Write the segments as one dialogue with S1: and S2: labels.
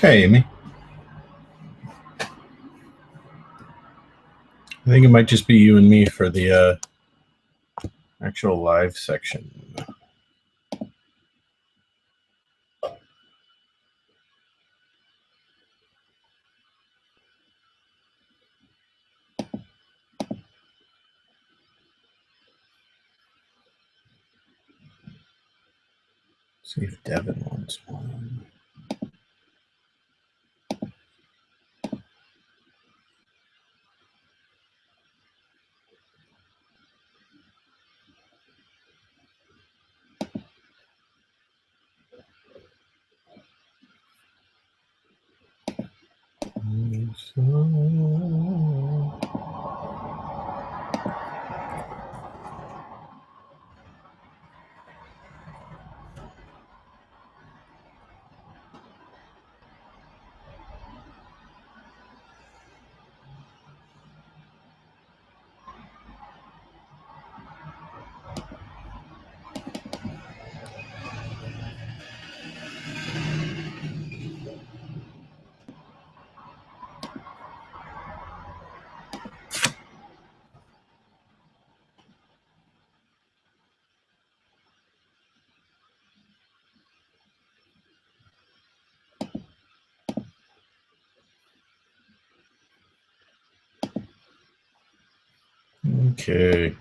S1: Hey, Amy. I think it might just be you and me for the actual live section. See if Devin wants one. Okay.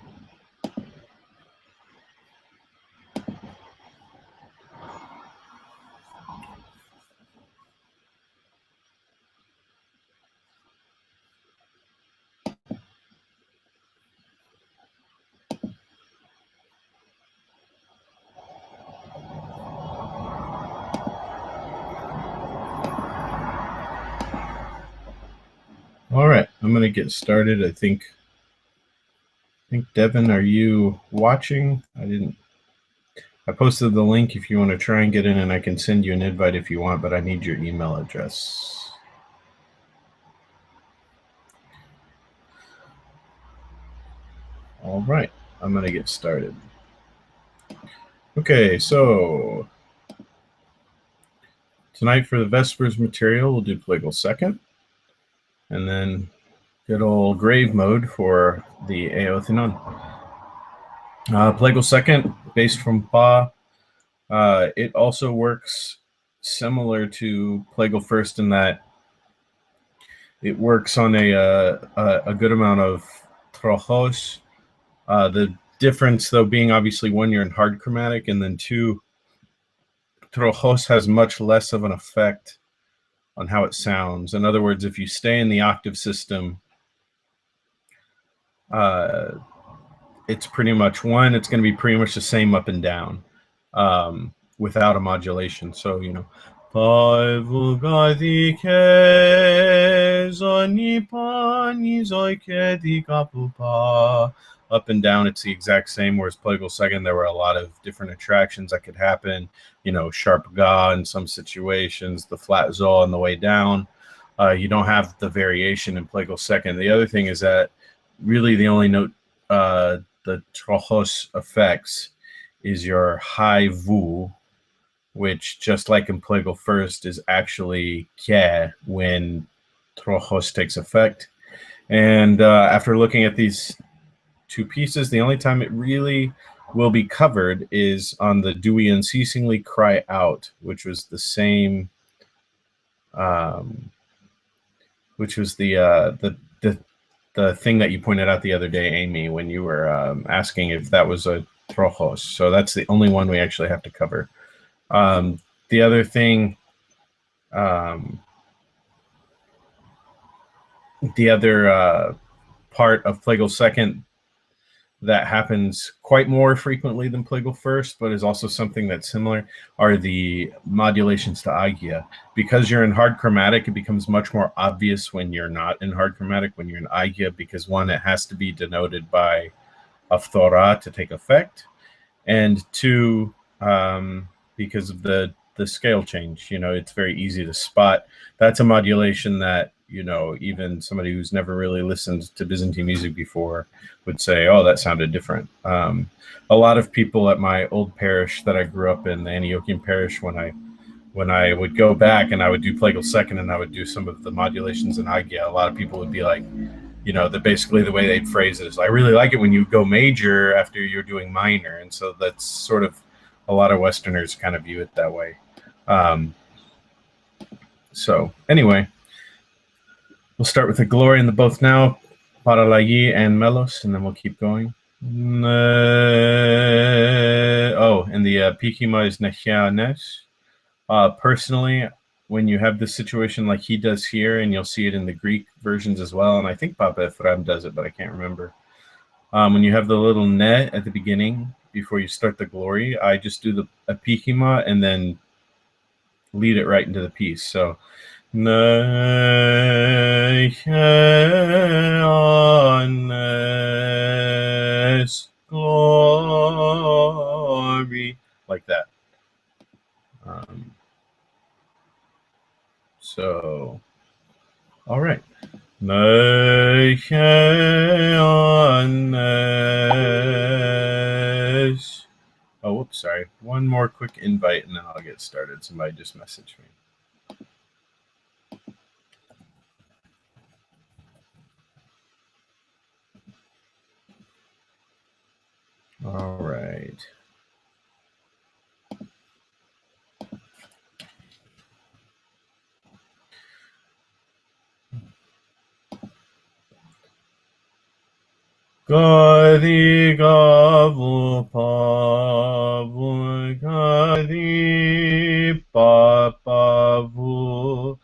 S1: All right, I'm going to get started. I think Devin, are you watching? I posted the link if you want to try and get in, and I can send you an invite if you want, but I need your email address. All right, I'm going to get started. Okay, so tonight for the Vespers material, we'll do Plagal Second, and then good old grave mode for the Eothinon. Plagal Second, based from Pa. It also works similar to Plagal First in that it works on a good amount of trojos. The difference, though, being obviously one, you're in hard chromatic, and then two, trojos has much less of an effect on how it sounds. In other words, if you stay in the octave system, it's pretty much one, it's going to be pretty much the same up and down without a modulation. So, you know, up and down, it's the exact same. Whereas Plagal Second, there were a lot of different attractions that could happen. You know, sharp ga in some situations, the flat zol on the way down. You don't have the variation in Plagal Second. The other thing is that really the only note the trojos affects is your high vu, which, just like in Plagal First, is actually ke when trojos takes effect. And after looking at these two pieces, the only time it really will be covered is on the "Do we unceasingly cry out," which was the same, which was the thing that you pointed out the other day, Amy, when you were asking if that was a trojos. So that's the only one we actually have to cover. The other thing, the other part of Plagal Second that happens quite more frequently than Plagal First, but is also something that's similar, are the modulations to agia. Because you're in hard chromatic, it becomes much more obvious when you're not in hard chromatic, when you're in agia, because one, it has to be denoted by a phthora to take effect, and two, because of the scale change, you know, it's very easy to spot. That's a modulation that, you know, even somebody who's never really listened to Byzantine music before would say, oh, that sounded different. A lot of people at my old parish that I grew up in, the Antiochian parish, when I when I would go back and I would do Plagal Second and I would do some of the modulations in Agia, a lot of people would be like, you know, that basically the way they'd phrase it is, I really like it when you go major after you're doing minor. And so that's sort of, a lot of Westerners kind of view it that way. So anyway, we'll start with the glory and the both now, Paralagi and Melos, and then we'll keep going. Oh, and the Pikima is Nechianes. Personally, when you have this situation like he does here, and you'll see it in the Greek versions as well, and I think Papa Ephraim does it, but I can't remember. When you have the little net at the beginning, before you start the glory, I just do the Apikima and then lead it right into the piece. So, glory, like that. So, all right. Oh, whoops, sorry. One more quick invite and then I'll get started. Somebody just messaged me. All right. Gadi gavu pavu gadi papavu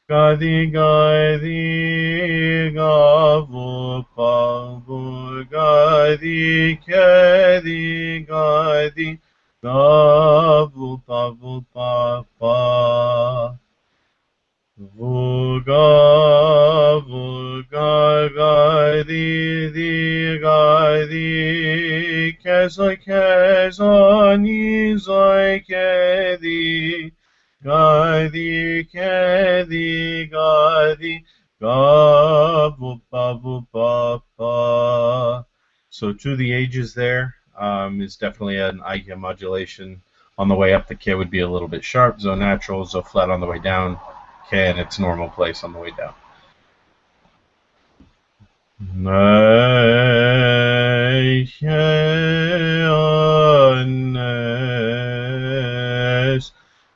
S1: gadi gadi gavu pavu gadi kedi gadi gavu pavu papa Vuga, vuga, gadi, gadi, kesa, kesa, nizoi, kedi, gadi, kedi, gadi, gavu, pavu, papa. So to the ages there is definitely an Aikia modulation. On the way up, the K would be a little bit sharp, zo natural, zo flat on the way down. K in its normal place on the way down.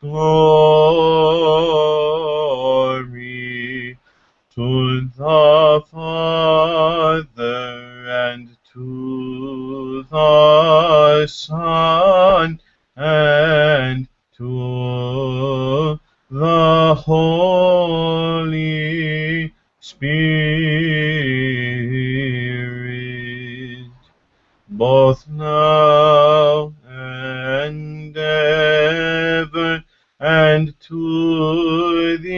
S1: Glory to the Father and to the Son and to the Holy Spirit, both now and ever, and to the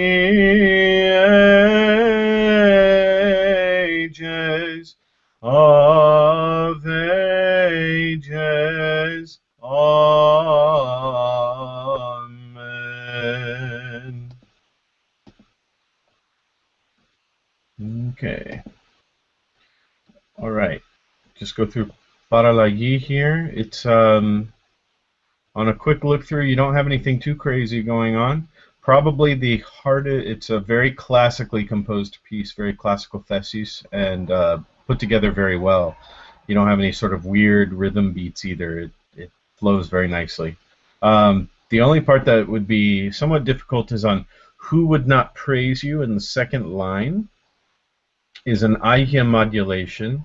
S1: ages of ages. Amen. Okay. All right. Just go through Paralagi here. It's on a quick look through. You don't have anything too crazy going on. Probably the hardest. It's a very classically composed piece, very classical thesis, and put together very well. You don't have any sort of weird rhythm beats either. It flows very nicely. The only part that would be somewhat difficult is on who would not praise you in the second line is an Aikia modulation,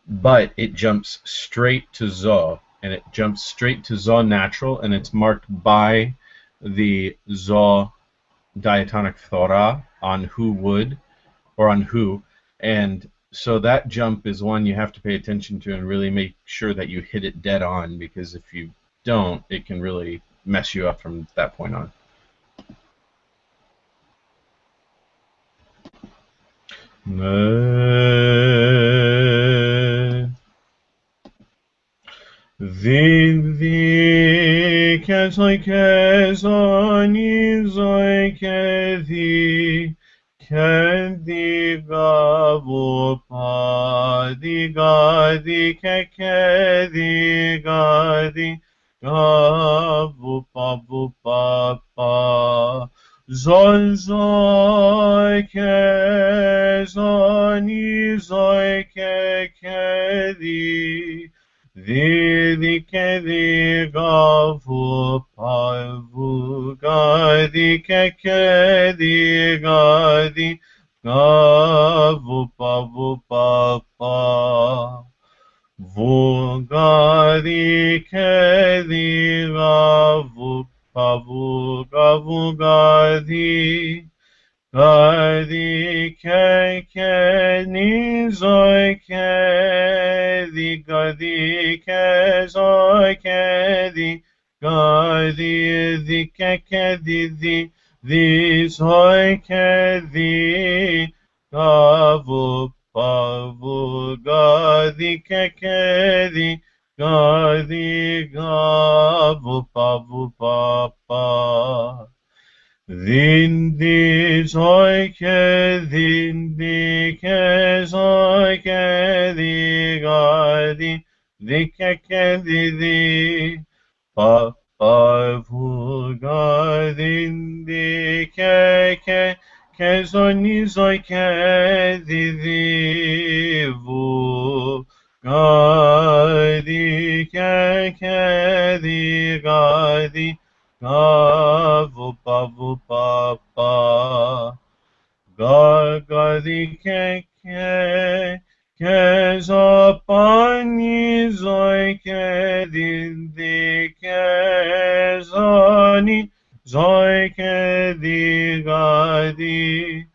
S1: but it jumps straight to Zo, and it jumps straight to Zo natural, and it's marked by the Zo diatonic thora on who would, or on who, and so that jump is one you have to pay attention to and really make sure that you hit it dead on, because if you don't, it can really mess you up from that point on. Vivi kesoi kesoni zoi kedi kedi gavu pa di gadi kedi gadi vupa vupa pa. Zon zoi ke zoni zoi ke di. Di ke di ga vupa vu ga di ke di ga di. Ga vupa vupa pa. Vugadi kedi vugadi gadi ke nizoi kedi gadi ke zoi kedi gadi di kedi di zoi kedi gavu pavu gadi kekedi gadi gavu pavu papa. Dindi zoike dindi ke zoike di gadi di kekedi di papa vu gadindi keke Kezoni zoike divu gadi kedi gadi gavu pavu papa gadi keke kezapani zoike dindi kezoni zoike di gadi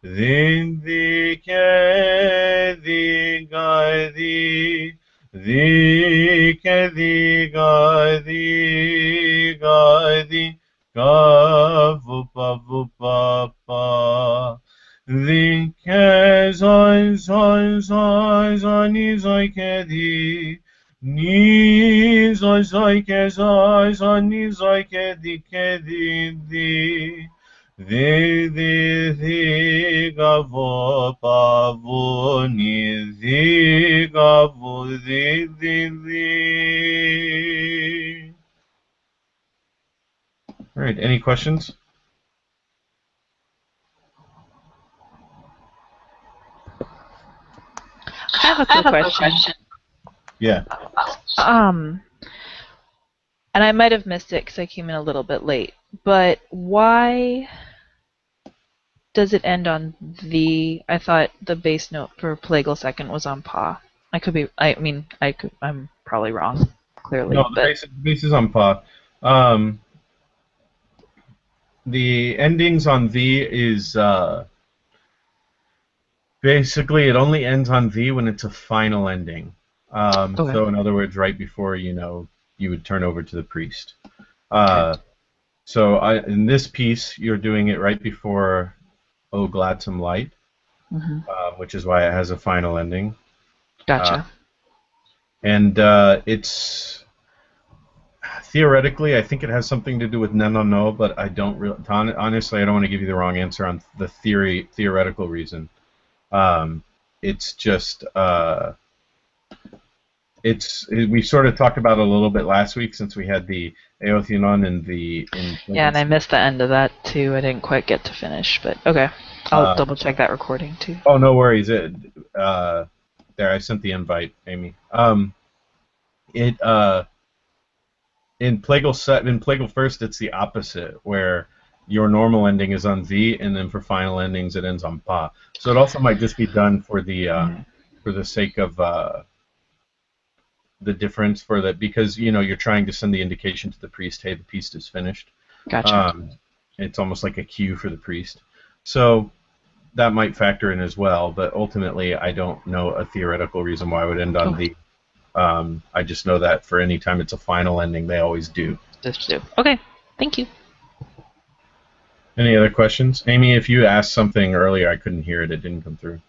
S1: dindi kedi gadi di kedi gadi gadi gavu pavu papa di kezon zon zon zoni zoikedi ni zoike zon ni zoikedi kedi di gavo pavu ni di gavo di. All right, any questions?
S2: I have a quick question.
S1: Yeah.
S2: And I might have missed it because I came in a little bit late. But why does it end on the? I thought the bass note for Plagal Second was on Pa. I could be. I mean, I'm probably wrong. Clearly,
S1: No, the bass is on Pa. The endings on the is basically it only ends on the when it's a final ending.
S2: Okay.
S1: So in other words, right before you would turn over to the priest. So in this piece, you're doing it right before "O Gladsome Light," which is why it has a final ending.
S2: Gotcha.
S1: And it's theoretically, I think it has something to do with no, but I don't really. Honestly, I don't want to give you the wrong answer on the theoretical reason. It's just we sort of talked about it a little bit last week since we had the Eothinon and
S2: yeah, and I missed the end of that too. I didn't quite get to finish, but okay, I'll double check that recording too.
S1: Oh, no worries. There, I sent the invite, Amy. In Plagal First, it's the opposite, where your normal ending is on the, and then for final endings, it ends on Pa. So it also might just be done for the sake of the difference for that, because you're trying to send the indication to the priest, hey, the piece is finished.
S2: Gotcha.
S1: It's almost like a cue for the priest. So that might factor in as well, but ultimately, I don't know a theoretical reason why it would end on the. I just know that for any time it's a final ending, they always do.
S2: Just do. Okay, thank you.
S1: Any other questions? Amy, if you asked something earlier, I couldn't hear it. It didn't come through.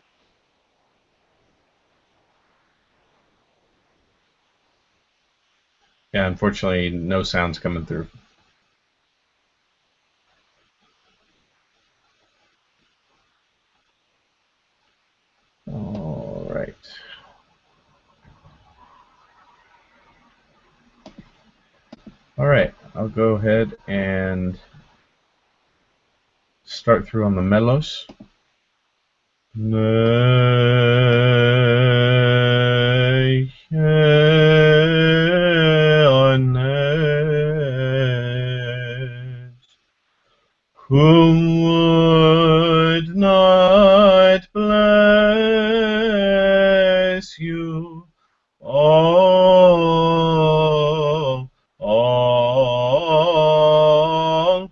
S1: Yeah, unfortunately, no sound's coming through. All right. All right, I'll go ahead and start through on the melos. Who would not bless you, all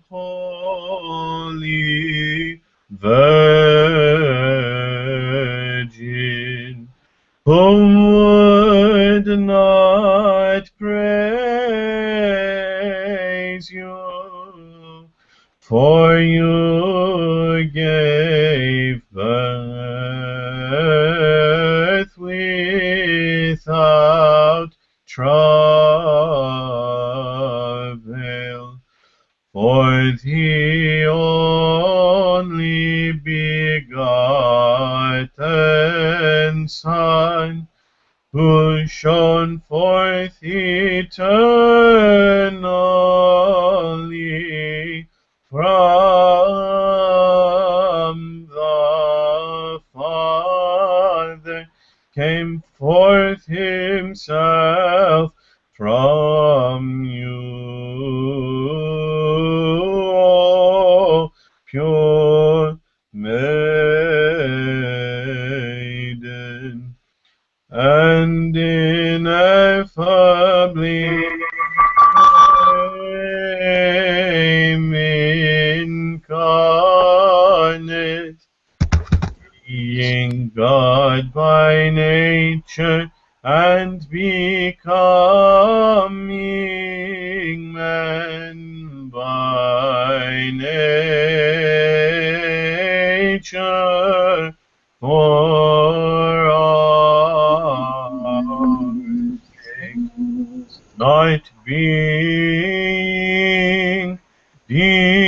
S1: holy Virgin, who would not praise you, for you gave birth without travail, for the only begotten Son, who shone forth eternally from the Father, came forth himself from you, pure maiden, and ineffably became incarnate, being God by nature and becoming man by nature, for our sake, not being divided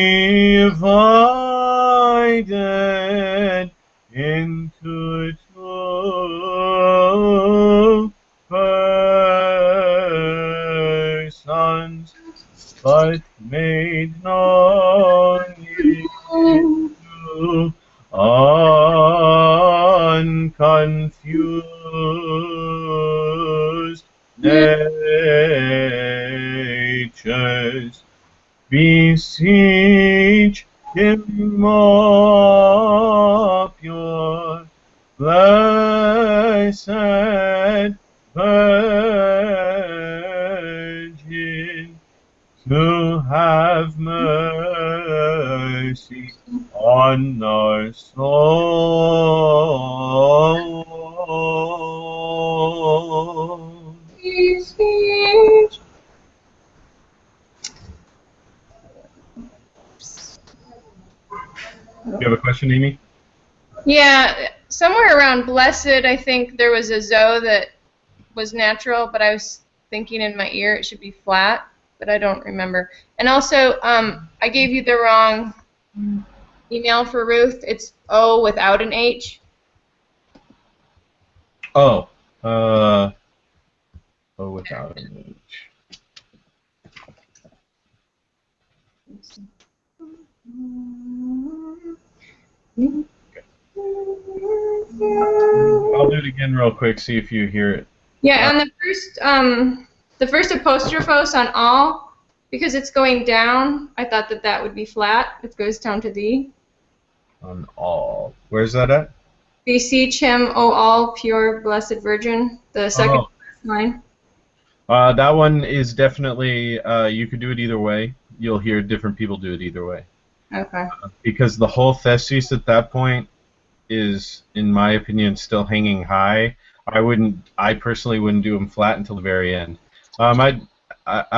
S1: into two persons, but made known into unconfused natures. Beseech him, O pure, blessed Virgin, to have mercy on our souls. You have a question, Amy?
S3: Yeah, somewhere around blessed, I think there was a zo that was natural, but I was thinking in my ear it should be flat, but I don't remember. And also, I gave you the wrong email for Ruth. It's O without an H.
S1: Oh, without an H. I'll do it again real quick, see if you hear it.
S3: Yeah, on the first apostrophos on all, because it's going down, I thought that that would be flat. It goes down to thee.
S1: On all. Where's that at?
S3: Beseech him, O all pure, blessed Virgin. The second line.
S1: That one is definitely, you could do it either way. You'll hear different people do it either way.
S3: Okay.
S1: Because the whole thesis at that point is, in my opinion, still hanging high. I personally wouldn't do them flat until the very end. I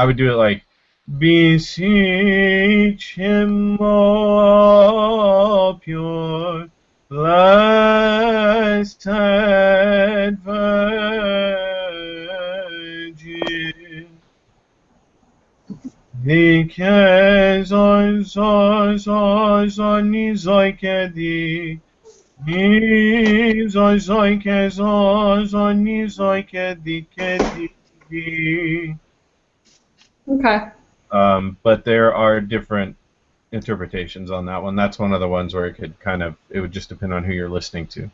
S1: would do it like, beseech him, O pure, blessed Virgin,
S3: Okay.
S1: But there are different interpretations on that one. That's one of the ones where it could kind of, it would just depend on who you're listening to.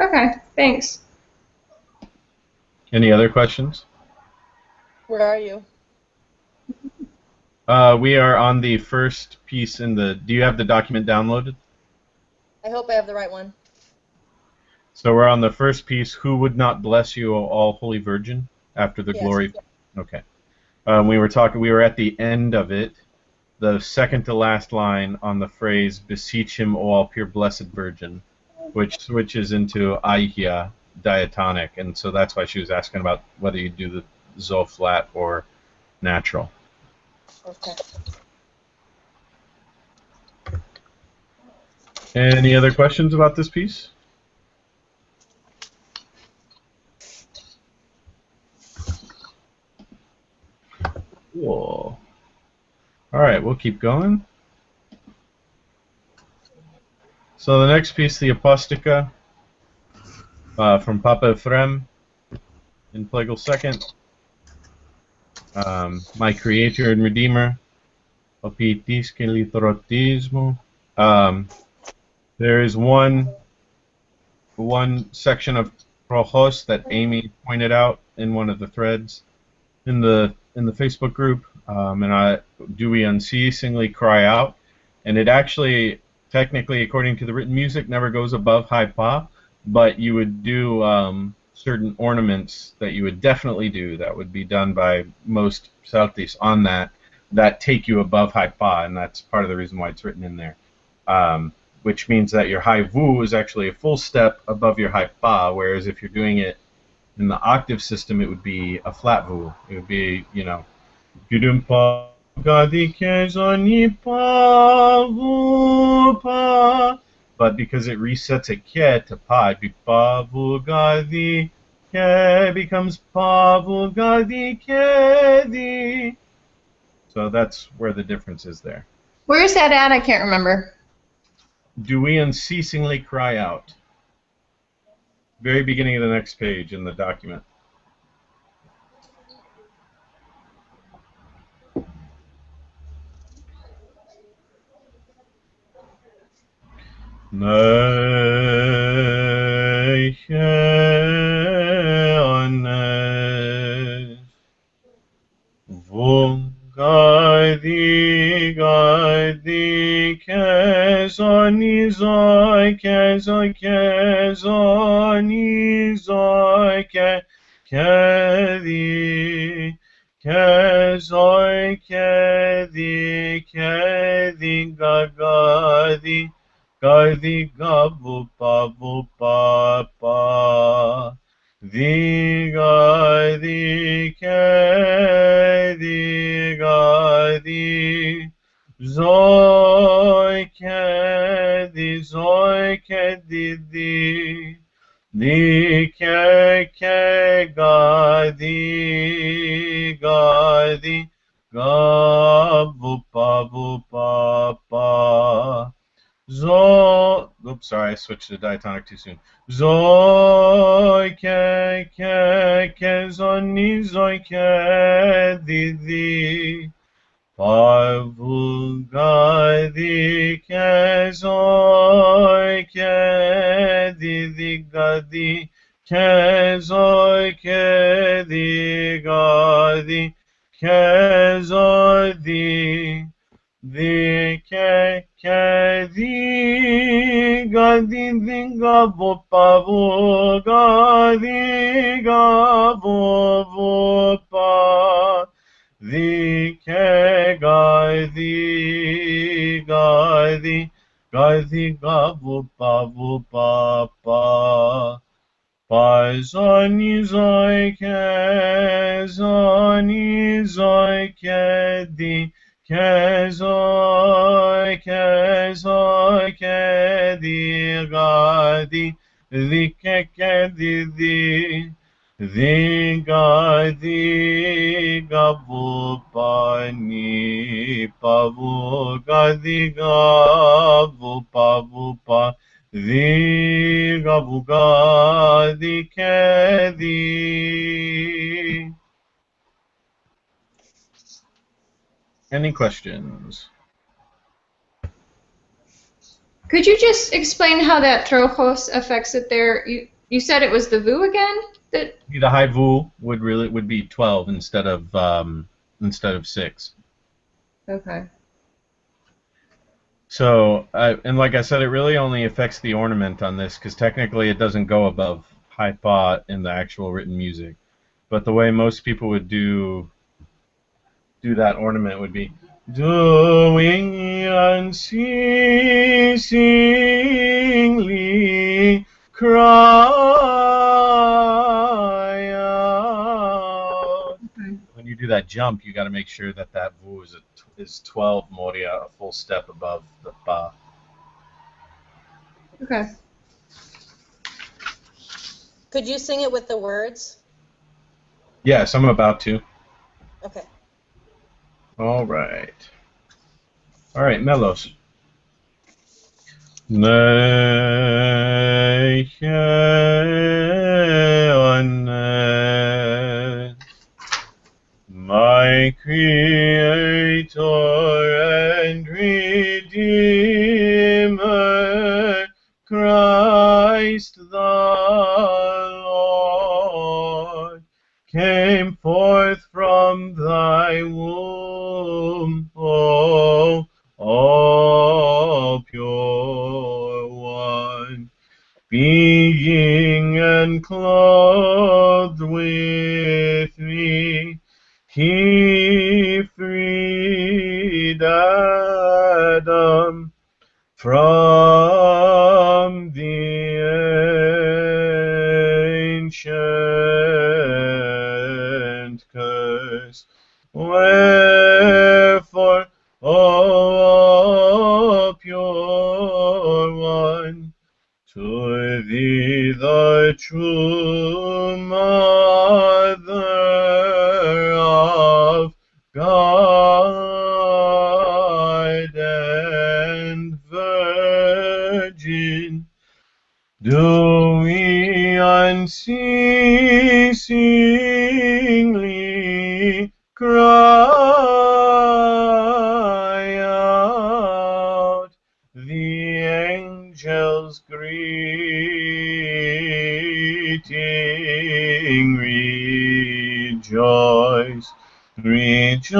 S3: Okay, thanks.
S1: Any other questions?
S4: Where are you?
S1: We are on the first piece in the, do you have the document downloaded?
S4: I hope I have the right one.
S1: So we're on the first piece, who would not bless you, O all holy virgin, after the
S4: Yes.
S1: glory. Okay. We were at the end of it, the second to last line on the phrase, beseech him, O all pure blessed virgin, which switches into Aihia diatonic, and so that's why she was asking about whether you do the zo flat or natural.
S4: Okay.
S1: Any other questions about this piece? Cool. All right, we'll keep going. So the next piece, the Aposticha, from Papa Ephraim in Plagal Second. My Creator and Redeemer, Opitis que lithrotismo. There is one section of Projos that Amy pointed out in one of the threads in the Facebook group, and do we unceasingly cry out? And it actually, technically, according to the written music, never goes above high pa, but you would do certain ornaments that you would definitely do that would be done by most Celtis on that take you above high pa, and that's part of the reason why it's written in there. Which means that your high vu is actually a full step above your high pa, whereas if you're doing it in the octave system, it would be a flat vu. It would be, you know, pa pa. But because it resets a ke to pa, it'd be pa vu gadi ke becomes pa vu gadi ke di. So that's where the difference is there.
S3: Where's that at? I can't remember.
S1: Do we unceasingly cry out? Very beginning of the next page in the document. Gadi kezoni zoi kezoi kezoni zoi kedi kezoi kedi gagadi gadi gabu pa pa di gadi kedi gadi zoi kedi di ke gadi gadi gabu pa zo. Oops, sorry, I switched to diatonic too soon. Zoi ke zoni zoi ke di pavu gadi ke zoi ke di gadi ke zoi ke di gadi ke zoi di ke di gadi di gabu pavu gadi gabu pa di ke gadi gabu pavu pa pa zoni zoi ke di kezoi ke di gadi di ke di gadi gabu pani pavu gadi gabu pavu pa di gabu gadi ke di. Any questions?
S3: Could you just explain how that trojos affects it there? You said it was the vu again? That
S1: The high vu would be 12 instead of 6.
S3: okay.
S1: So, and like I said, it really only affects the ornament on this, because technically it doesn't go above high pa in the actual written music. But the way most people would do that ornament would be doing unceasingly cry out. When you do that jump, you got to make sure that that vu is 12 moria, a full step above the pa.
S3: Okay.
S4: Could you sing it with the words?
S1: Yes, I'm about to.
S4: Okay.
S1: All right, Melos. My Creator and Redeemer, Christ the Lord, came forth from thy womb, O all pure one, being enclothed with me. He freed Adam from the ancient curse. Wherefore, O pure one, to thee the true Mother of God and Virgin, do we unceasingly cry out, the angels greeting, rejoice, rejoice,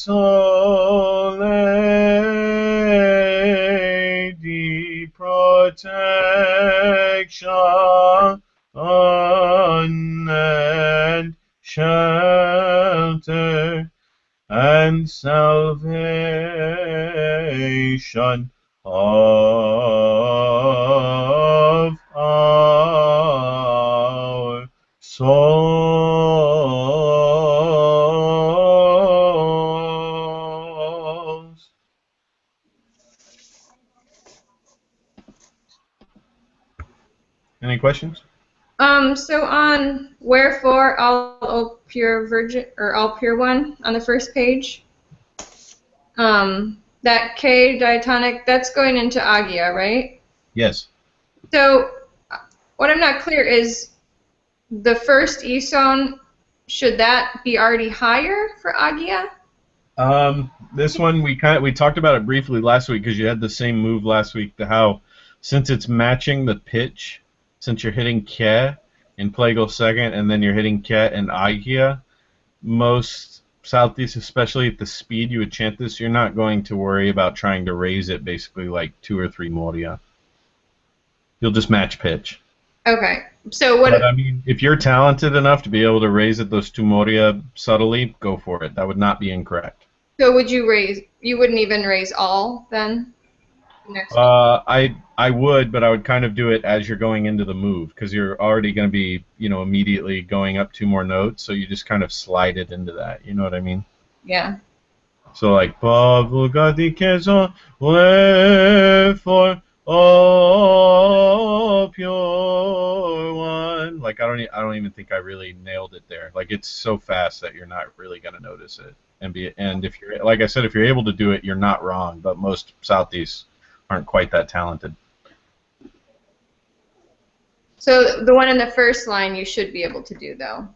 S1: O Lady, protection and shelter and salvation of our souls. Any questions?
S3: So on wherefore all pure virgin or all pure one on the first page, that K diatonic, that's going into agia, right?
S1: Yes.
S3: So what I'm not clear is the first eson, should that be already higher for agia?
S1: This one we talked about it briefly last week, because you had the same move last week, to how since it's matching the pitch, since you're hitting ke in Plagal Second and then you're hitting ke and agia, most Southeast, especially at the speed you would chant this, you're not going to worry about trying to raise it basically like 2 or 3 moria. You'll just match pitch.
S3: Okay. So what?
S1: But I mean, if you're talented enough to be able to raise it those 2 moria subtly, go for it. That would not be incorrect.
S3: So would you raise? You wouldn't even raise all then? Next
S1: I would, but I would kind of do it as you're going into the move, because you're already going to be, immediately going up 2 more notes, so you just kind of slide it into that. You know what I mean?
S3: Yeah.
S1: So like wherefore, oh pure one. Like I don't even think I really nailed it there. Like it's so fast that you're not really gonna notice it. And if you're, like I said, if you're able to do it, you're not wrong. But most Southeast aren't quite that talented.
S3: So the one in the first line you should be able to do though.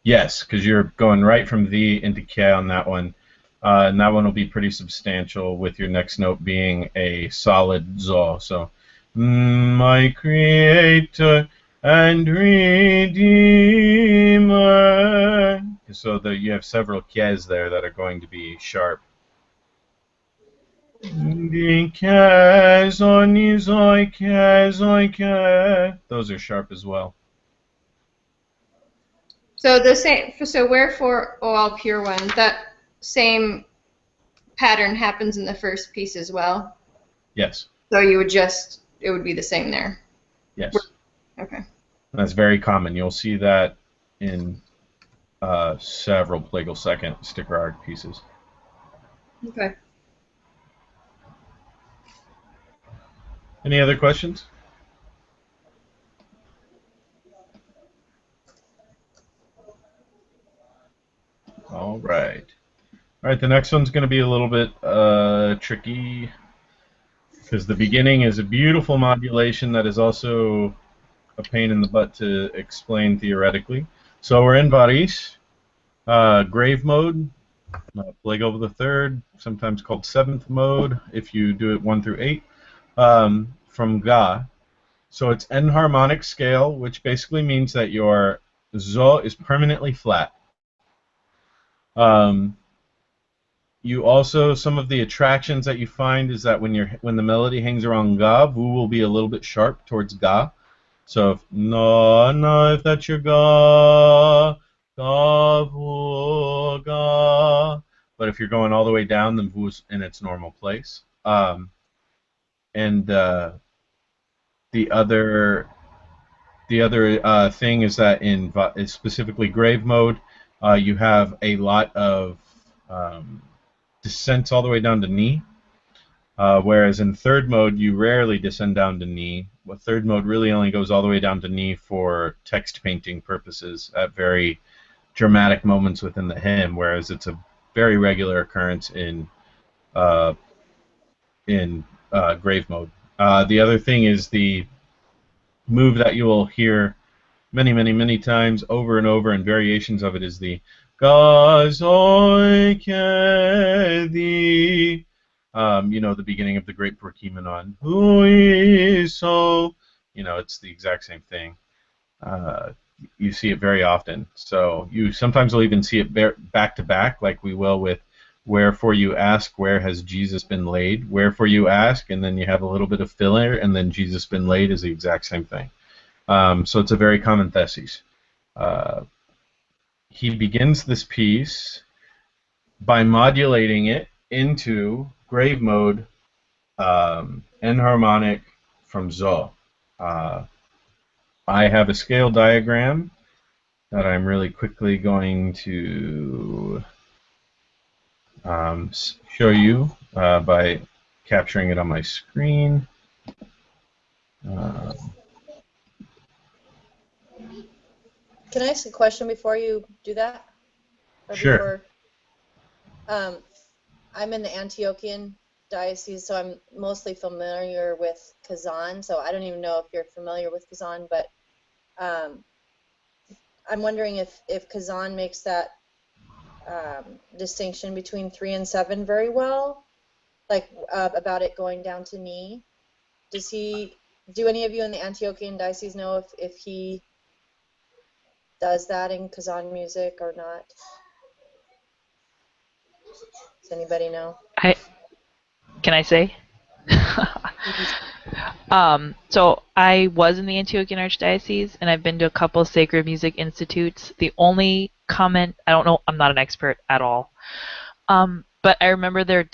S1: Yes, because you're going right from the into K on that one. And that one will be pretty substantial, with your next note being a solid zo. So, my Creator and Redeemer. So you have several kes there that are going to be sharp. Those are sharp as well.
S3: So the same. So wherefore, O all pure ones, that same pattern happens in the first piece as well.
S1: Yes.
S3: So it would be the same there.
S1: Yes.
S3: Okay.
S1: That's very common. You'll see that in several Plagal Second sticker art pieces.
S3: Okay.
S1: Any other questions? All right. All right, the next one's going to be a little bit tricky, because the beginning is a beautiful modulation that is also a pain in the butt to explain theoretically. So we're in Varis, grave mode, Plagal the Third, sometimes called seventh mode if you do it 1 through 8, from Ga. So it's enharmonic scale, which basically means that your zo is permanently flat. You also, some of the attractions that you find is that when the melody hangs around Ga, Vu will be a little bit sharp towards Ga. So if that's your Ga, Ga, Vu, Ga. But if you're going all the way down, then Vu's in its normal place. The other thing is that in specifically grave mode, you have a lot of descents all the way down to knee, whereas in third mode you rarely descend down to knee. Well, third mode really only goes all the way down to knee for text painting purposes at very dramatic moments within the hymn, whereas it's a very regular occurrence in grave mode. The other thing is the move that you will hear many times over and over, and variations of it, is the Gazoi Kedi, the beginning of the Great Porkimenon. Who is so? It's the exact same thing. You see it very often. So you sometimes will even see it back to back, like we will with wherefore you ask, where has Jesus been laid? Wherefore you ask, and then you have a little bit of filler, and then Jesus been laid is the exact same thing. So it's a very common thesis. He begins this piece by modulating it into grave mode, enharmonic from Zo. I have a scale diagram that I'm really quickly going to show you by capturing it on my screen.
S4: Can I ask a question before you do that? Or
S1: sure.
S4: Before, I'm in the Antiochian diocese, so I'm mostly familiar with Kazan. So I don't even know if you're familiar with Kazan, but I'm wondering if Kazan makes that distinction between 3 and 7 very well, like about it going down to knee. Do any of you in the Antiochian diocese know if he does that in Kazan music or not? Does anybody know?
S2: Can I say? So I was in the Antiochian Archdiocese, and I've been to a couple sacred music institutes. The only comment, I don't know, I'm not an expert at all, but I remember there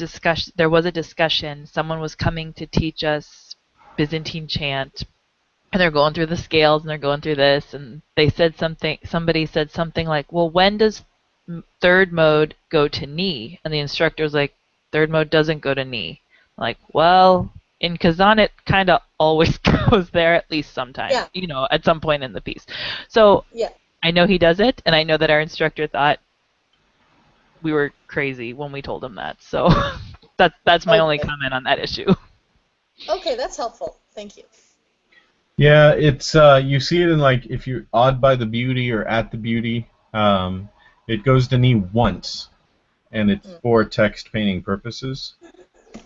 S2: was a discussion. Someone was coming to teach us Byzantine chant, and they're going through the scales, and they're going through this, and somebody said something like, well, when does third mode go to knee? And the instructor was like, third mode doesn't go to knee. I'm like, well, in Kazan it kind of always goes there, at least sometimes, at some point in the piece. So yeah. I know he does it, and I know that our instructor thought we were crazy when we told him that. So that's my only comment on that issue.
S4: Okay, that's helpful. Thank you.
S1: Yeah, it's you see it in, like, if you're odd by the beauty or at the beauty, it goes to knee once and it's for text painting purposes.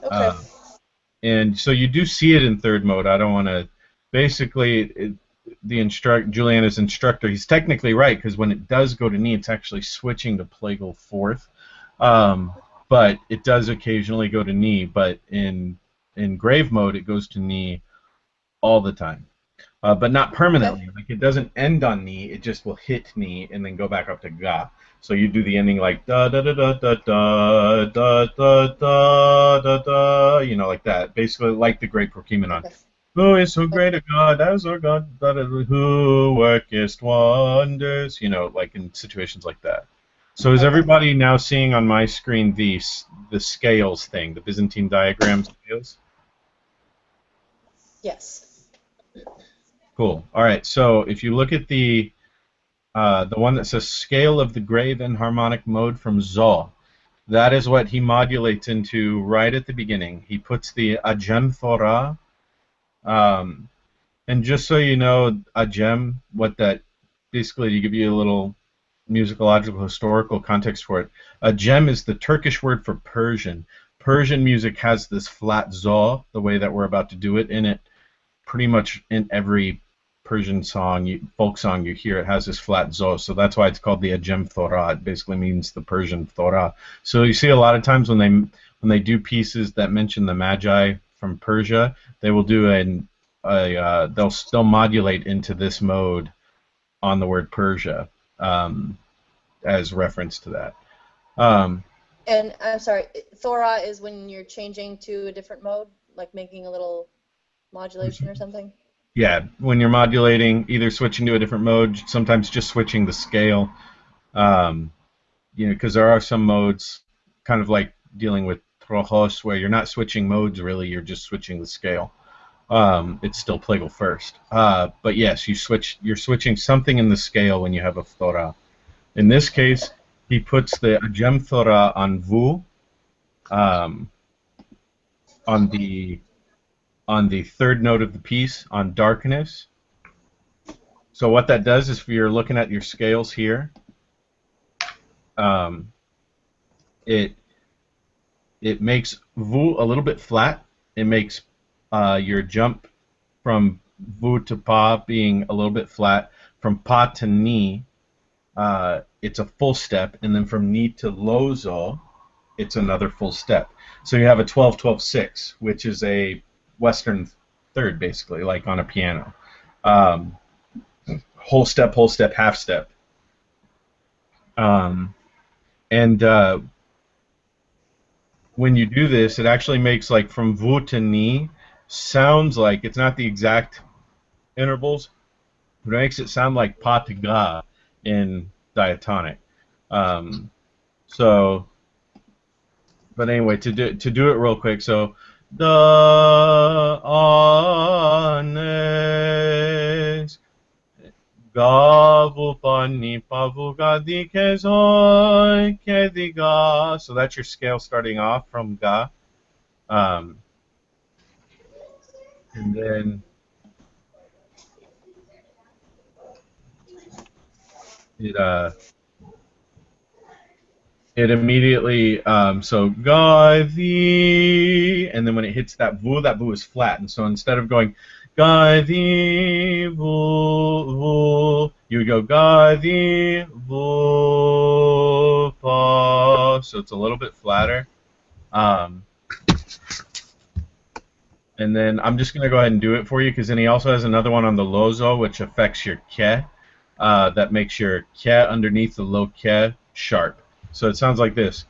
S4: Okay.
S1: And so you do see it in third mode. I don't want to. Basically, Juliana's instructor, he's technically right, because when it does go to knee, it's actually switching to plagal fourth. But it does occasionally go to knee. But in grave mode, it goes to knee all the time. But not permanently.
S4: Okay.
S1: Like, it doesn't end on knee. It just will hit knee and then go back up to ga. So you do the ending like da da da da da da da da da da da, you know, like that. Basically, like the great Prokimenon.
S4: Okay.
S1: Who is so great a God as our God? Who workest wonders? You know, like in situations like that. So is everybody now seeing on my screen the scales thing, the Byzantine diagram scales?
S4: Yes.
S1: Cool. All right. So if you look at the one that says scale of the grave and harmonic mode from Zo, that is what he modulates into right at the beginning. He puts the Ajem Thora, and just so you know, Ajem, what that basically, to give you a little musicological historical context for it, Ajem is the Turkish word for Persian. Persian music has this flat Zo, the way that we're about to do it, in it. Pretty much in every Persian song, folk song you hear, it has this flat Zo, so that's why it's called the Ajem Thora. It basically means the Persian Thora. So you see a lot of times when they do pieces that mention the Magi from Persia, they will do they'll modulate into this mode on the word Persia as reference to that.
S4: And I'm sorry, Thora is when you're changing to a different mode, like making a little modulation or something?
S1: Yeah, when you're modulating, either switching to a different mode, sometimes just switching the scale. You know, because there are some modes, kind of like dealing with Trojos, where you're not switching modes really, you're just switching the scale. It's still plagal first. But yes, you're switching something in the scale when you have a Thora. In this case, he puts the Ajem Thora on Vu, on the third note of the piece, on darkness. So what that does is, if you're looking at your scales here, it makes Vu a little bit flat. It makes your jump from Vu to Pa being a little bit flat. From Pa to Ni, it's a full step, and then from Ni to Lozo, it's another full step. So you have a 12-12-6, which is a Western third, basically, like on a piano. Whole step, half step. When you do this, it actually makes, like, from Vu to Ni, sounds like, it's not the exact intervals, but it makes it sound like Pa to Ga in diatonic. But anyway, to do it real quick, so da anes gavu pani pavu gadi kezoi kediga. So that's your scale starting off from ga, and then it immediately, so ga di, and then when it hits that vu is flat, and so instead of going ga di vu, you would go ga di vu pa, so it's a little bit flatter. And then I'm just going to go ahead and do it for you, because then he also has another one on the lozo, which affects your ke, that makes your ke underneath the low ke sharp. So it sounds like this.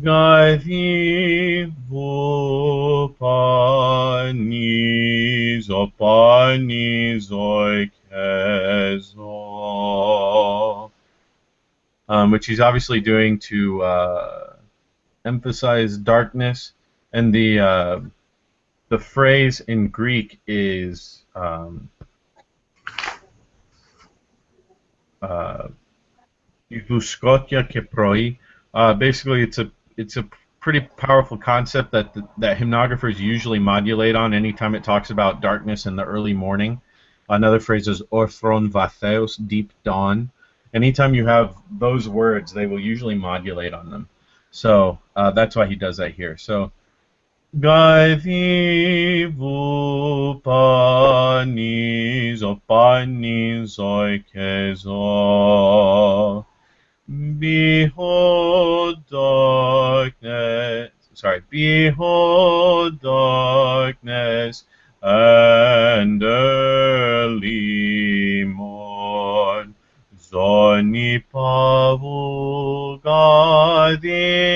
S1: Ga di vu pa ni zo ke zo, which he's obviously doing to emphasize darkness, and the phrase in Greek is Euskotia keproi. Basically, it's a pretty powerful concept that hymnographers usually modulate on anytime it talks about darkness in the early morning. Another phrase is orthron vatheos, deep dawn. Anytime you have those words, they will usually modulate on them. So that's why he does that here. So Gaithi vupani zopani zoikezo. Behold darkness. Sorry. Behold darkness and early morn. Zoni pavu gadikezo.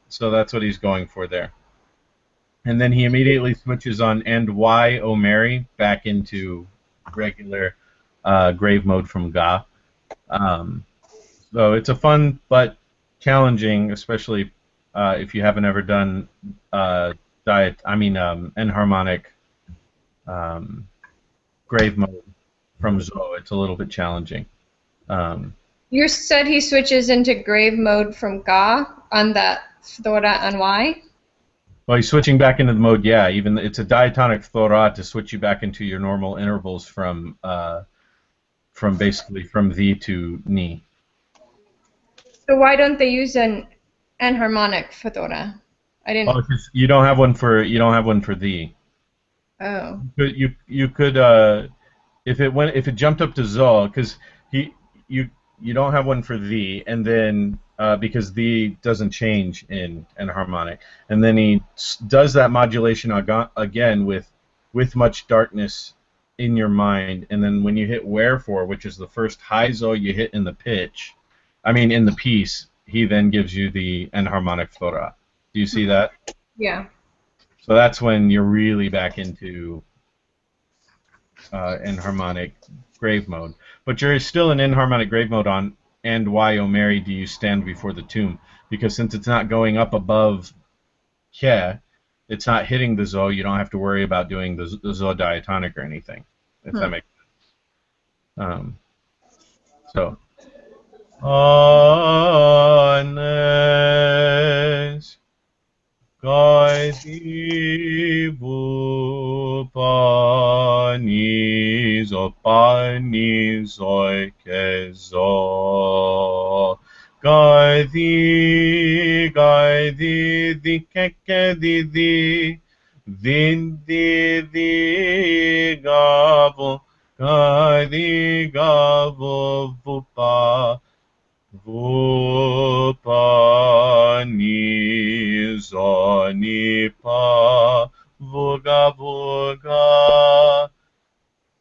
S1: So that's what he's going for there. And then he immediately switches on "And Why, O Mary" back into regular grave mode from Ga. So it's a fun but challenging, especially if you haven't ever done enharmonic grave mode from Zo. It's a little bit challenging.
S3: You said he switches into grave mode from Ga on that Thora and why?
S1: Well, he's switching back into the mode, yeah. Even it's a diatonic Thora to switch you back into your normal intervals from basically from thee to ni.
S3: So why don't they use an enharmonic for Thora? I didn't.
S1: Oh, you don't have one for thee.
S3: Oh.
S1: You could if it jumped up to Zo, because you don't have one for thee, and then because thee doesn't change in enharmonic, and then he does that modulation again with much darkness in your mind, and then when you hit wherefore, which is the first high Zo you hit in the in the piece, he then gives you the enharmonic Thora. Do you see that?
S3: Yeah.
S1: So that's when you're really back into enharmonic grave mode. But you're still in enharmonic grave mode on "And Why, O Mary, Do You Stand Before the Tomb?" Because since it's not going up above Ke, it's not hitting the Zo, you don't have to worry about doing the Zo diatonic or anything, if that makes sense. So, Anes Gaidi Vupani Zopani Zoikezo. Gaidi di keke di gavo. Gaidi gavo vupa. Vupani zonipa vuga.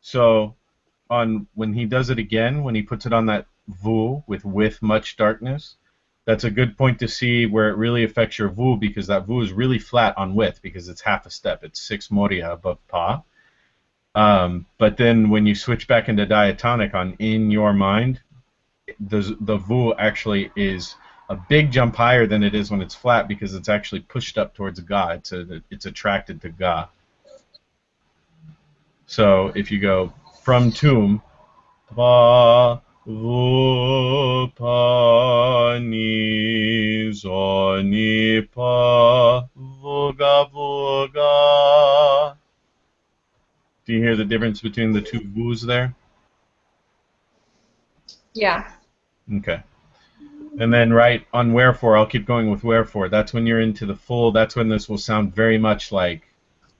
S1: So when he does it again, when he puts it on that vu with much darkness, that's a good point to see where it really affects your vu, because that vu is really flat on with, because it's half a step. It's 6 moria above pa. But then when you switch back into diatonic on "In Your Mind," the vu actually is a big jump higher than it is when it's flat, because it's actually pushed up towards Ga. It's attracted to Ga. So if you go from tomb, pa vu pa ni zo ni pa vuga. Do you hear the difference between the two vus there?
S3: Yeah.
S1: Okay. And then right on wherefore, I'll keep going with wherefore. That's when you're into the full, that's when this will sound very much like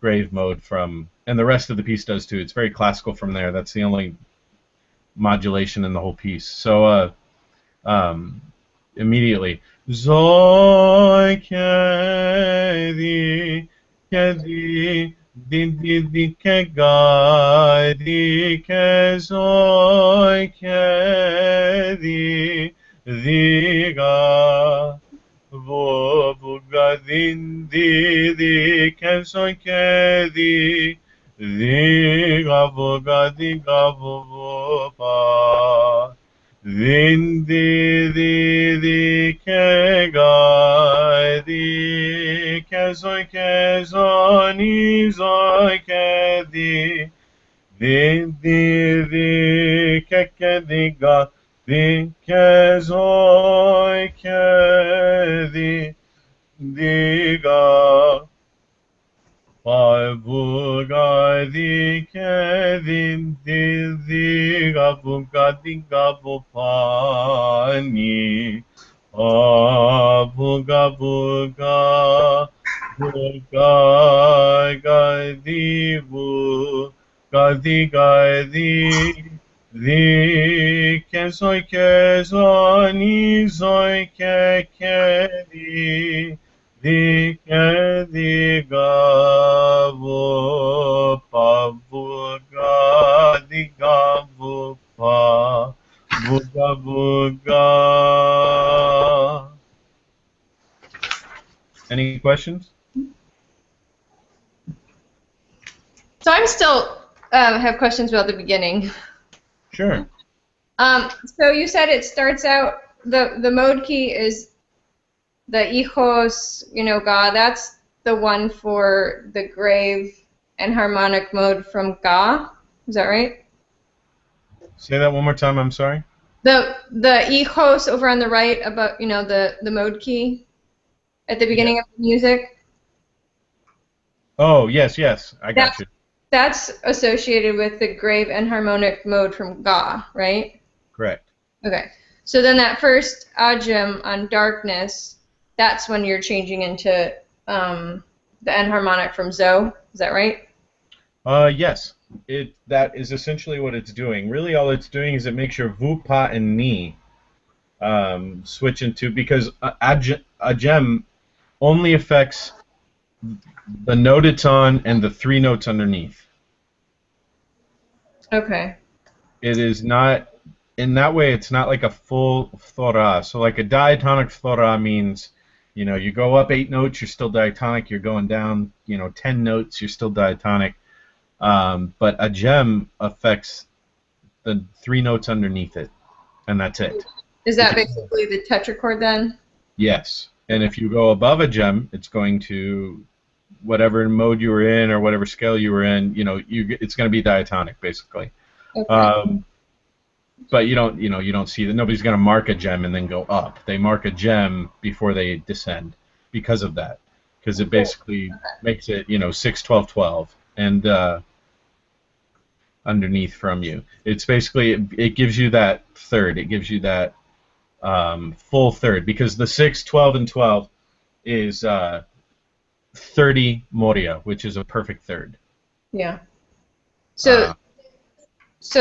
S1: grave mode from, and the rest of the piece does too. It's very classical from there. That's the only modulation in the whole piece. So immediately, Zoi kedi di ke ga di ke zoi kedi diga vuga di ke zoi kedi diga vuga diga vupa di ke ga di ke zoi ni zoi ke di ke diga di ke zoi ke di diga Pavugadi kedin diga bugadiga bupani. Buga buga buga gadi bu gadi gadi di kezoni zoi kedi di kedi gavu pavuga di gavu pa buga buga. Any questions?
S3: So I'm still have questions about the beginning.
S1: Sure.
S3: So you said it starts out, the mode key is the hijos, Ga. That's the one for the grave and harmonic mode from Ga. Is that right?
S1: Say that one more time. I'm sorry.
S3: The hijos over on the right, about the mode key at the beginning of the music.
S1: Oh yes, I got you.
S3: That's associated with the grave and harmonic mode from Ga, right?
S1: Correct.
S3: Okay. So then that first ajam on darkness, that's when you're changing into the enharmonic from Zo. Is that right?
S1: Yes. That is essentially what it's doing. Really, all it's doing is it makes your vu, pa, and ni switch into, because ajam only affects the note it's on and the three notes underneath.
S3: Okay.
S1: It is not, in that way, it's not like a full thora. So like a diatonic thora means, you go up 8 notes, you're still diatonic. You're going down, 10 notes, you're still diatonic. But a gem affects the 3 notes underneath it, and that's it.
S3: Is that basically the tetrachord then?
S1: Yes. And if you go above a gem, it's going to, whatever mode you were in or whatever scale you were in, it's going to be diatonic basically.
S3: Okay.
S1: But you don't see that. Nobody's going to mark a gem and then go up. They mark a gem before they descend because of that. Because it basically makes it, 6, 12, 12, and underneath from you. It's basically, it gives you that third. It gives you that full third, because the 6, 12, and 12 is 30 moria, which is a perfect third.
S3: Yeah. So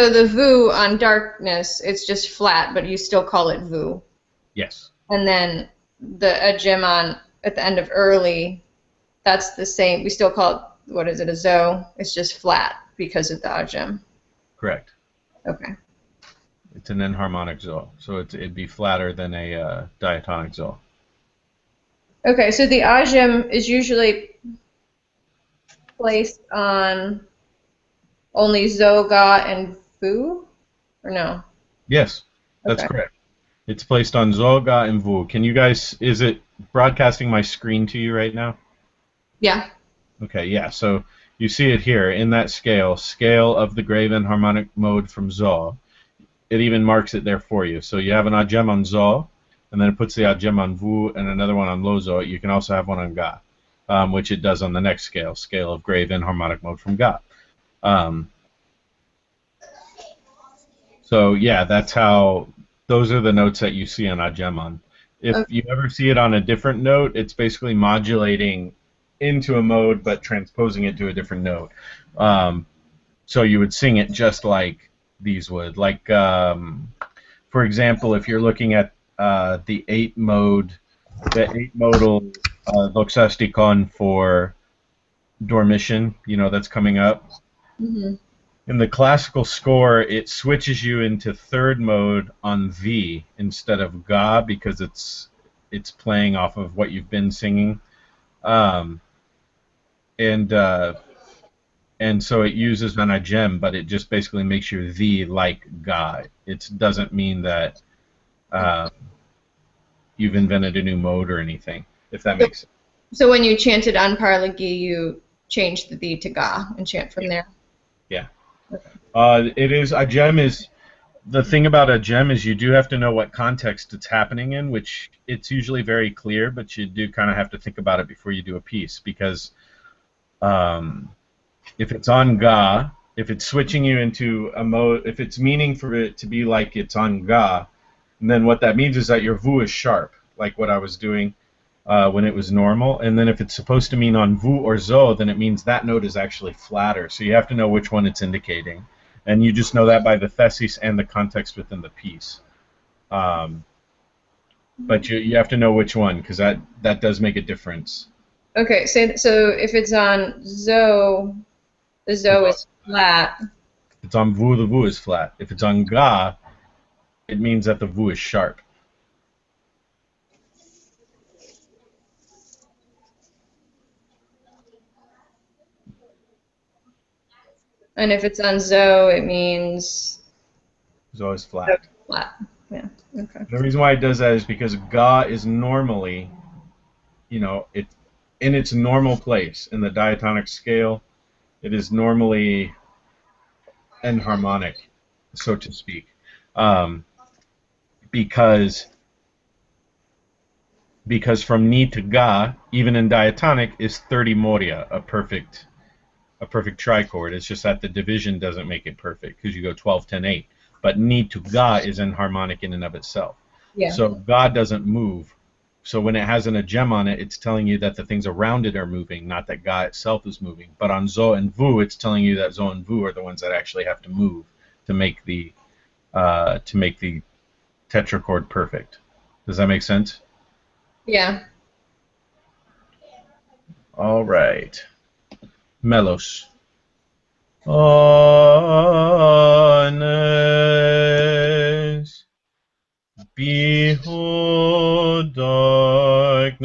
S3: the vu on darkness, it's just flat, but you still call it vu.
S1: Yes.
S3: And then the ajim on at the end of early, that's the same. We still call it, what is it, a zo? It's just flat because of the ajim.
S1: Correct.
S3: Okay.
S1: It's an enharmonic zo, so it'd be flatter than a diatonic zo.
S3: Okay, so the ajim is usually placed on only zo, ga, and vu, or no?
S1: Yes, that's
S3: Okay.
S1: correct. It's placed on zo, ga, and vu. Can you guys, is it broadcasting my screen to you right now?
S3: Yeah.
S1: Okay, yeah, so you see it here in that scale of the grave enharmonic mode from zo. It even marks it there for you. So you have an ajam on zo, and then it puts the ajam on vu and another one on lo zo. You can also have one on ga, which it does on the next scale of grave enharmonic mode from ga. So yeah, that's how, those are the notes that you see on ajam. If you ever see it on a different note, it's basically modulating into a mode but transposing it to a different note. So you would sing it just like these would. Like, for example, if you're looking at the 8 modal Doxastikon for Dormition, that's coming up.
S3: Mm-hmm.
S1: In the classical score, it switches you into 3rd mode on V instead of Ga, because it's playing off of what you've been singing. And so it uses an ajam, but it just basically makes your V like Ga. It doesn't mean that you've invented a new mode or anything, if that makes sense.
S3: So when you chanted on Parlagi, you changed the V to Ga and chant from there?
S1: Yeah.
S3: Okay.
S1: It is, ajam is, the thing about ajam is you do have to know what context it's happening in, which it's usually very clear, but you do kind of have to think about it before you do a piece, because if it's on Ga, if it's switching you into a mode, if it's meaning for it to be like it's on Ga, and then what that means is that your Vu is sharp, like what I was doing when it was normal. And then if it's supposed to mean on Vu or Zo, then it means that note is actually flatter. So you have to know which one it's indicating. And you just know that by the thesis and the context within the piece. But you have to know which one, because that does make a difference.
S3: Okay, so if it's on Zo, the Zo is flat.
S1: If it's on Vu, the Vu is flat. If it's on Ga, it means that the Vu is sharp.
S3: And if it's on Zo, it means
S1: Zo is flat.
S3: flat. Yeah. Okay.
S1: The reason why it does that is because Ga is normally, it in its normal place in the diatonic scale. It is normally enharmonic, so to speak, because from Ni to Ga, even in diatonic, is 30 moria, a perfect trichord. It's just that the division doesn't make it perfect because you go 12, 10, 8. But Ni to Ga is enharmonic in and of itself.
S3: Yeah.
S1: So Ga doesn't move. So when it has an agem on it, it's telling you that the things around it are moving, not that Ga itself is moving. But on Zo and Vu, it's telling you that Zo and Vu are the ones that actually have to move to make the tetrachord perfect. Does that make sense?
S3: Yeah.
S1: All right. Melos. Honest. Behold darkness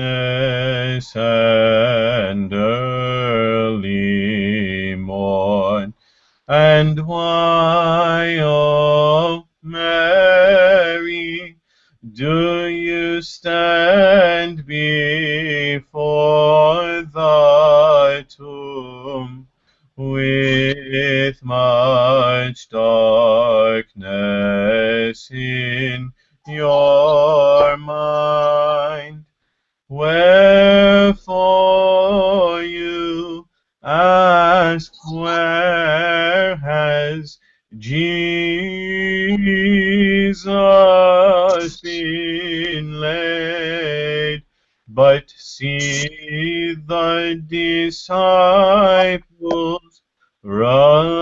S1: and early morn, and why, O Mary, do you stand before the tomb with much darkness in your mind? Wherefore you ask, where has Jesus been laid? But see the disciples running,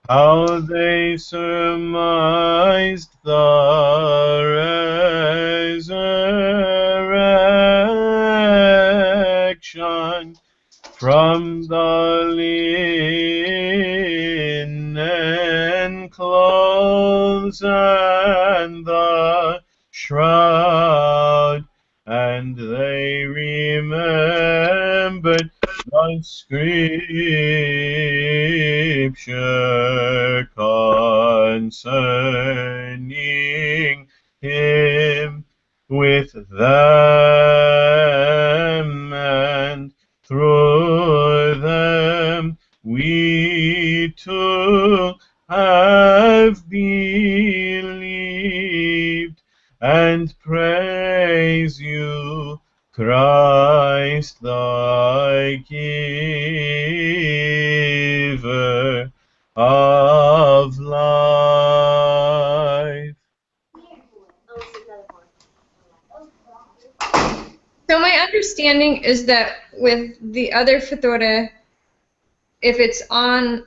S1: how they surmised the resurrection from the linen clothes and the shroud, and they remembered the scripture concerning him with them, and through them we too have believed, and praise you, Christ, the giver of life.
S3: So my understanding is that with the other Phthora, if it's on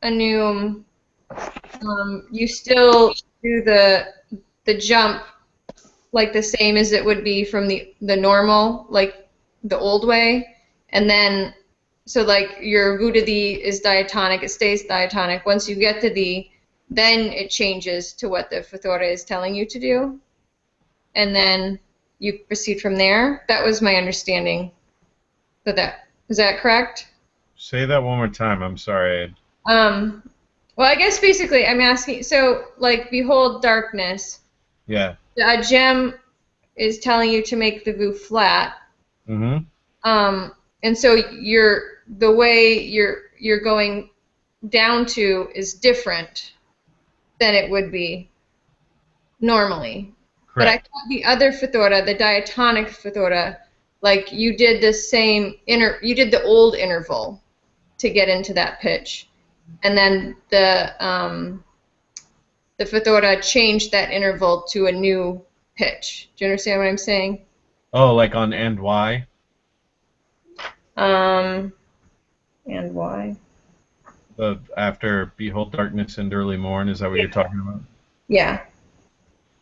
S3: a Neum, you still do the jump like the same as it would be from the normal, like the old way, and then so like your Vu to thee is diatonic, it stays diatonic. Once you get to thee, then it changes to what the Phthora is telling you to do, and then you proceed from there. That was my understanding. So that is that correct?
S1: Say that one more time. I'm sorry.
S3: Well, I guess basically I'm asking. So like, behold darkness.
S1: Yeah.
S3: A gem is telling you to make the Vu flat.
S1: Mm-hmm.
S3: And so the way you're going down to is different than it would be normally.
S1: Correct.
S3: But I thought the other Phthora, the diatonic Phthora, like you did the same you did the old interval to get into that pitch, and then the Fothora changed that interval to a new pitch. Do you understand what I'm saying?
S1: Oh, like on and Y?
S3: And why?
S1: After Behold Darkness and Early Morn, is that what you're talking about?
S3: Yeah.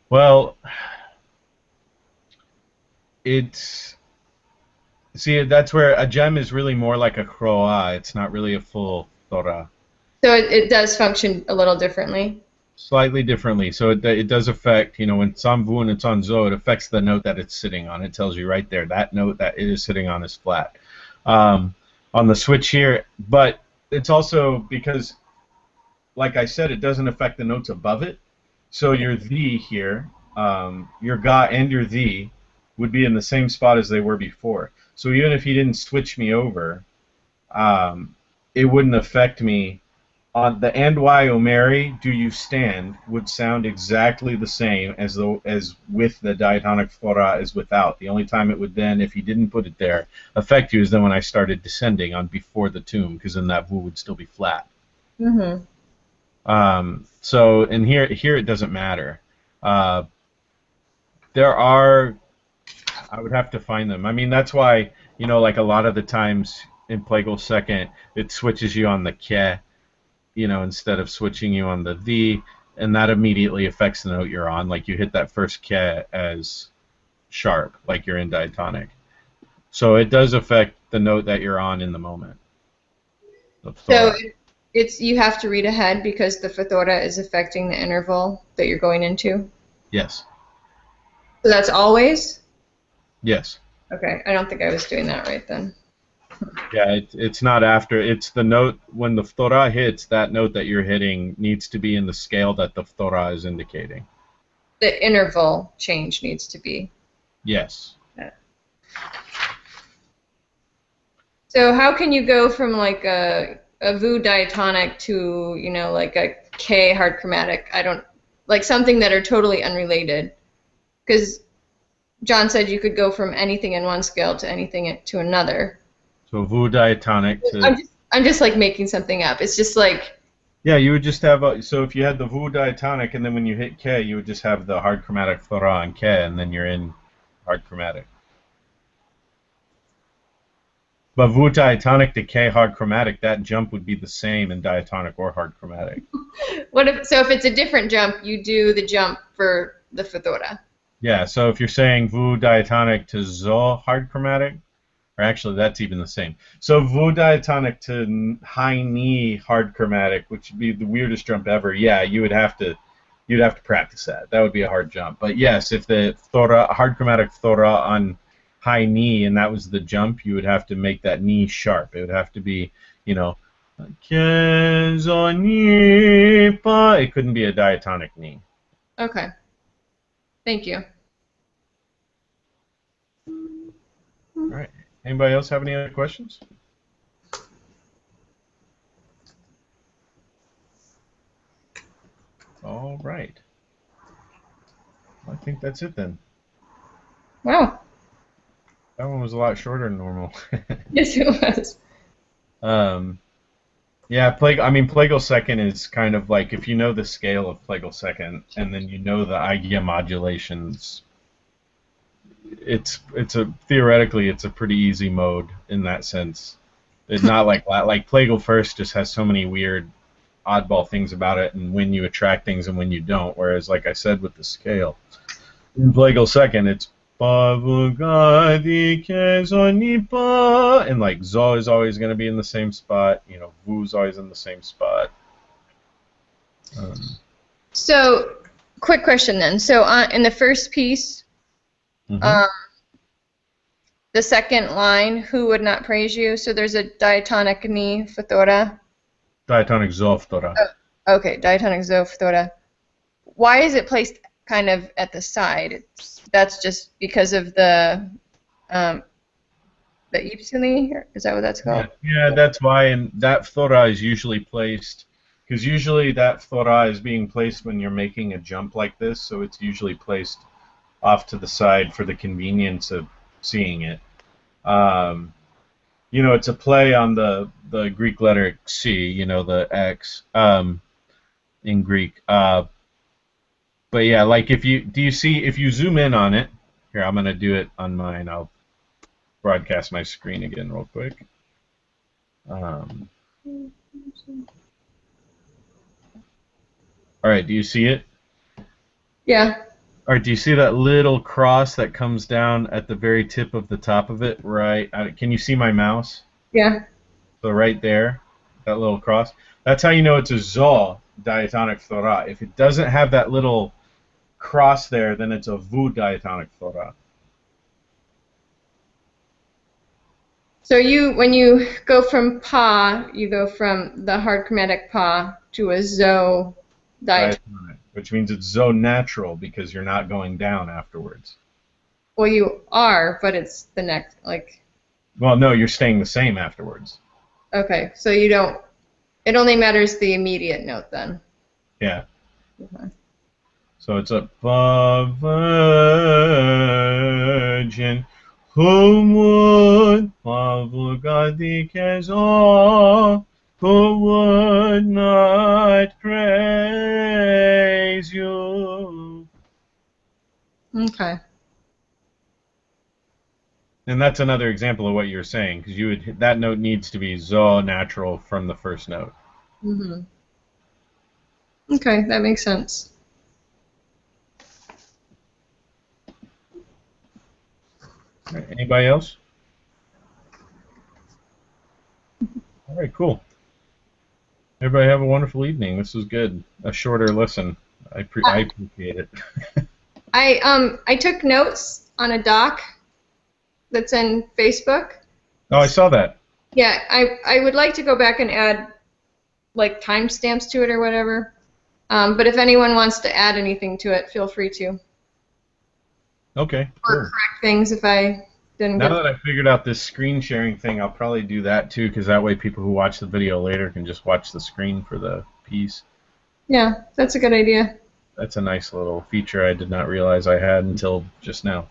S1: Well, see, that's where a gem is really more like a kroa. It's not really a full thora.
S3: So it does function a little differently?
S1: Slightly differently. So it does affect, when it's on vu and it's on zo, it affects the note that it's sitting on. It tells you right there, that note that it is sitting on is flat. On the switch here, but it's also because, like I said, it doesn't affect the notes above it. So your the here, your ga and your the would be in the same spot as they were before. So even if you didn't switch me over, it wouldn't affect me. On the and why, O Mary, do you stand would sound exactly the same as with the diatonic thora as without. The only time it would then, if you didn't put it there, affect you is then when I started descending on before the tomb, because then that vu would still be flat.
S3: Mm-hmm.
S1: So and here it doesn't matter. There are, I would have to find them. I mean, that's why, like a lot of the times in Plagal Second, it switches you on the ke, instead of switching you on the, and that immediately affects the note you're on. Like you hit that first ke as sharp, like you're in diatonic. So it does affect the note that you're on in the moment.
S3: So you have to read ahead because the Fothora is affecting the interval that you're going into?
S1: Yes.
S3: So that's always?
S1: Yes.
S3: Okay, I don't think I was doing that right then.
S1: Yeah, it's not after. It's the note, when the phthora hits, that note that you're hitting needs to be in the scale that the phthora is indicating.
S3: The interval change needs to be.
S1: Yes.
S3: Yeah. So how can you go from like a vu diatonic to, like a K hard chromatic? Like something that are totally unrelated. Because John said you could go from anything in one scale to anything to another.
S1: So vu diatonic to...
S3: I'm just like making something up. It's just like...
S1: Yeah, you would just have... so if you had the vu diatonic, and then when you hit K, you would just have the hard chromatic phthora on K, and then you're in hard chromatic. But vu diatonic to K hard chromatic, that jump would be the same in diatonic or hard chromatic.
S3: So if it's a different jump, you do the jump for the phthora?
S1: Yeah, so if you're saying vu diatonic to zo hard chromatic, or actually that's even the same. So vu diatonic to high knee hard chromatic, which would be the weirdest jump ever. Yeah, you'd have to practice that. That would be a hard jump. But yes, if the hard chromatic phthora on high knee and that was the jump, you would have to make that knee sharp. It would have to be, it couldn't be a diatonic knee.
S3: Okay. Thank you.
S1: All right. Anybody else have any other questions? All right. I think that's it then.
S3: Wow.
S1: That one was a lot shorter than normal.
S3: Yes, it was.
S1: Yeah, Plagal Second is kind of like, if you know the scale of Plagal Second, and then you know the idea modulations, theoretically it's a pretty easy mode in that sense. It's not like Plagal First just has so many weird, oddball things about it, and when you attract things and when you don't. Whereas, like I said, with the scale, in Plagal Second, it's and like zo is always going to be in the same spot. Vu is always in the same spot.
S3: So, quick question then. So, in the first piece, the second line, who would not praise you? So there's a diatonic ni phthora.
S1: Diatonic zo phthora.
S3: Oh, okay, diatonic zo phthora. Why is it placed kind of at the side? That's just because of the ypsilon? Is that what that's called?
S1: Yeah, that's why. And that phthora is usually placed, because usually that phthora is being placed when you're making a jump like this, so it's usually placed off to the side for the convenience of seeing it. You know, it's a play on the Greek letter C, you know, the X in Greek. But yeah, like if you zoom in on it, here, I'm gonna do it on mine. I'll broadcast my screen again real quick. All right, do you see it?
S3: Yeah.
S1: All right, do you see that little cross that comes down at the very tip of the top of it? Right. Can you see my mouse?
S3: Yeah.
S1: So right there, that little cross. That's how you know it's a Zo diatonic thora. If it doesn't have that little cross there, then it's a Vu diatonic thora.
S3: So when you go from pa, you go from the hard chromatic pa to a zo diatonic.
S1: Which means it's Zo natural because you're not going down afterwards.
S3: Well, you are, but it's the next, like.
S1: Well, no, you're staying the same afterwards.
S3: Okay, so you don't. It only matters the immediate note then.
S1: Yeah.
S3: Okay.
S1: So it's a virgin who would who would not praise you.
S3: Okay.
S1: And that's another example of what you're saying, because that note needs to be Zo natural from the first note.
S3: Mhm. Okay, that makes sense.
S1: All right, anybody else? All right, cool. Everybody have a wonderful evening. This was good. A shorter lesson. I appreciate it.
S3: I took notes on a doc that's in Facebook.
S1: Oh, I saw that.
S3: Yeah, I would like to go back and add like timestamps to it or whatever. But if anyone wants to add anything to it, feel free to.
S1: Okay,
S3: Or
S1: cool.
S3: correct things if I didn't
S1: Now
S3: get.
S1: that I figured out this screen sharing thing, I'll probably do that too, because that way people who watch the video later can just watch the screen for the piece.
S3: Yeah, that's a good idea.
S1: That's a nice little feature I did not realize I had until just now.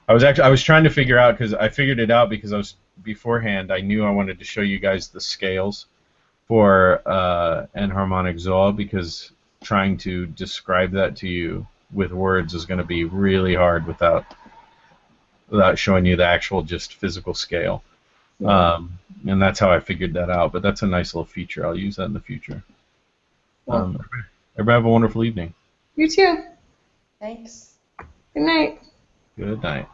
S1: I was trying to figure out, because I figured it out because beforehand I knew I wanted to show you guys the scales for enharmonic Zo, because trying to describe that to you with words is going to be really hard without showing you the actual just physical scale.
S3: Yeah.
S1: And that's how I figured that out. But that's a nice little feature. I'll use that in the future. Everybody have a wonderful evening.
S3: You too.
S4: Thanks.
S3: Good night.
S1: Good night.